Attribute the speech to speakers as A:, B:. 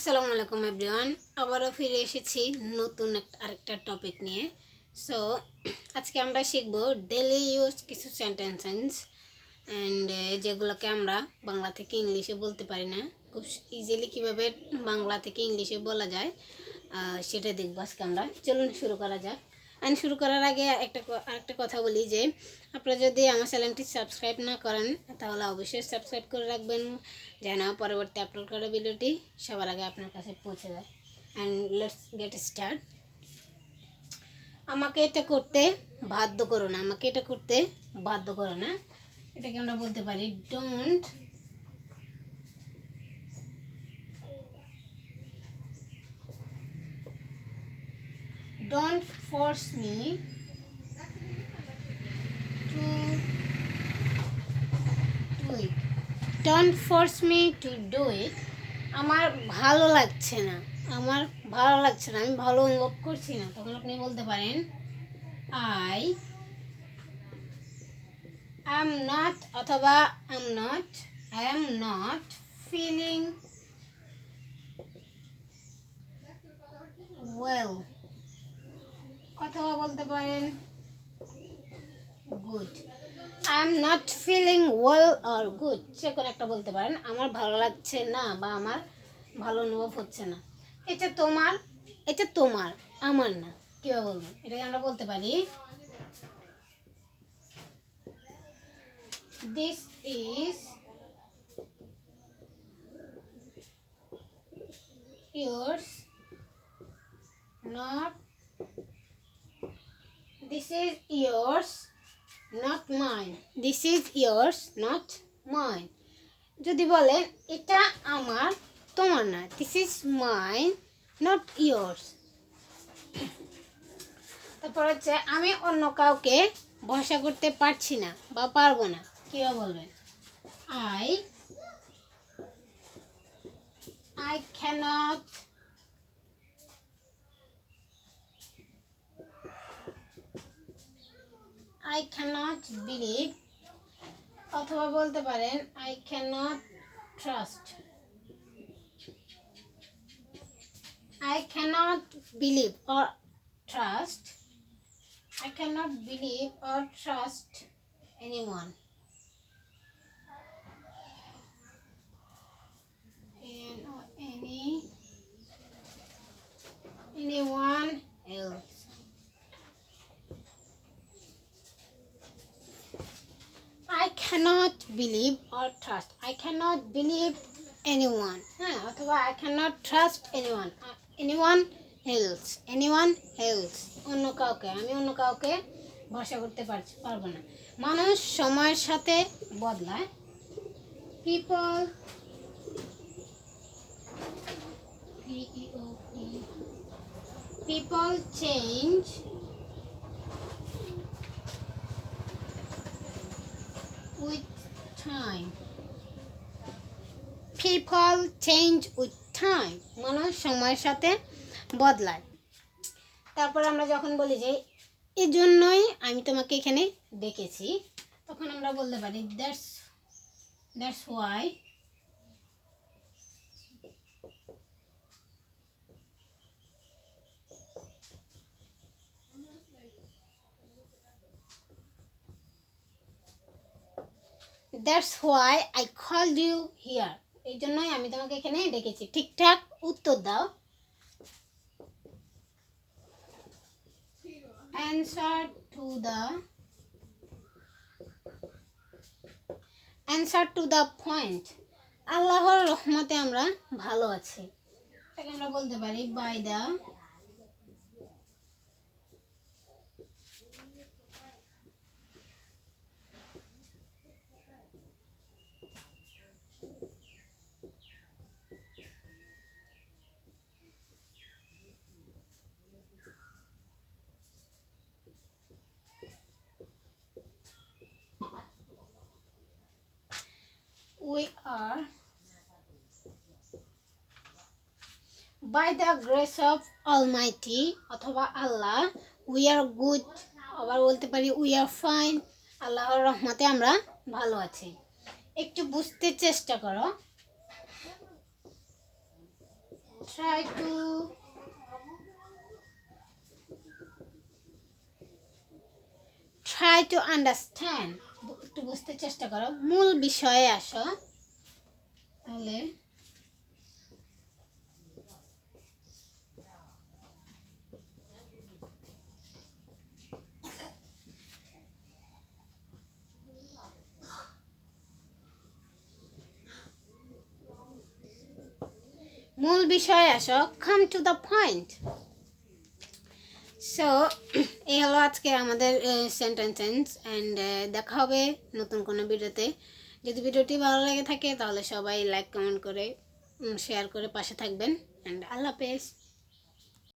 A: আসসালামু আলাইকুম এভরিওয়ান, আবারও ফিরে এসেছি নতুন আরেকটা টপিক নিয়ে। সো আজকে আমরা শিখব ডেলি ইউজ কিছু সেন্টেন্সেস অ্যান্ড যেগুলোকে আমরা বাংলা থেকে ইংলিশে বলতে পারি না, খুব ইজিলি কীভাবে বাংলা থেকে ইংলিশে বলা যায় সেটা দেখব আজকে আমরা। চলুন শুরু করা যাক। অ্যান্ড শুরু করার আগে আরেকটা কথা বলি যে আপনারা যদি আমার চ্যানেলটি সাবস্ক্রাইব না করেন তাহলে অবশ্যই সাবস্ক্রাইব করে রাখবেন, যেন পরবর্তী আপলোড করা ভিডিওটি সবার আগে আপনার কাছে পৌঁছে যায়। And let's get start. আমাকে এটা করতে বাধ্য করো না, আমাকে এটা করতে বাধ্য করো না, এটাকে আমরা বলতে পারি don't force me to do it. Don't force me to do it. আমার ভালো লাগছে না, আমার ভালো লাগছে না, আমি ভালো অনুভব করছি না, তখন আপনি বলতে পারেন আই অ্যাম নট, অথবা I am not feeling well, অথবা বলতে পারেন good. I am not feeling well or good, যে কোনো একটা বলতে পারেন। আমার ভালো লাগছে না বা আমার ভালো অনুভব হচ্ছে না। এটা তোমার, এটা তোমার, আমার না। কীভাবে বলবো এটাকে আমরা বলতে পারি this is yours not, this is yours not mine, this is yours not mine। যদি বলেন এটা আমার তোমার না, this is mine not yours। তারপর হচ্ছে আমি অন্য কাউকে ভরসা করতে পারছি না বা পারবো না, কীভাবে বলবেন আই cannot believe, অথবা বলতে পারেন I cannot trust, I cannot believe or trust, I cannot believe or trust anyone, anyone else। I cannot believe or trust, I cannot believe anyone, হ্যাঁ, অথবা I cannot trust anyone, anyone else, অন্য কাউকে, আমি অন্য কাউকে ভরসা করতে পারবো না। মানুষ সময়ের সাথে বদলায়, people change with time, people change with time, মানুষ সময়ের সাথে বদলায়। তারপর আমরা যখন বলি যে এই জন্যই আমি তোমাকে এখানে ডেকেছি, তখন আমরা বলতে পারি that's why I called you here, এই জন্যই আমি তোমাকে এখানে ডেকেছি। ঠিকঠাক উত্তর দাও। Answer to the point. আল্লাহর রহমতে আমরা ভালো আছি, এটাকে আমরা বলতে পারি by the we are by the grace of Almighty, অথবা আল্লাহ we are good, আবার বলতে পারি we are fine, আল্লাহর রহমতে আমরা ভালো আছি। একটু বুঝতে চেষ্টা করো। try to understand, একটু বুঝতে চেষ্টা করো, মূল বিষয়ে আসো। তাহলে মূল বিষয়ে আসো, come to the point. So এই হলো আজকে আমাদের সেন্টেন্স অ্যান্ড দেখা হবে নতুন কোনো ভিডিওতে। যদি ভিডিওটি ভালো লেগে থাকে তাহলে সবাই লাইক কমেন্ট করে শেয়ার করে পাশে থাকবেন অ্যান্ড আল্লাহ হাফেজ।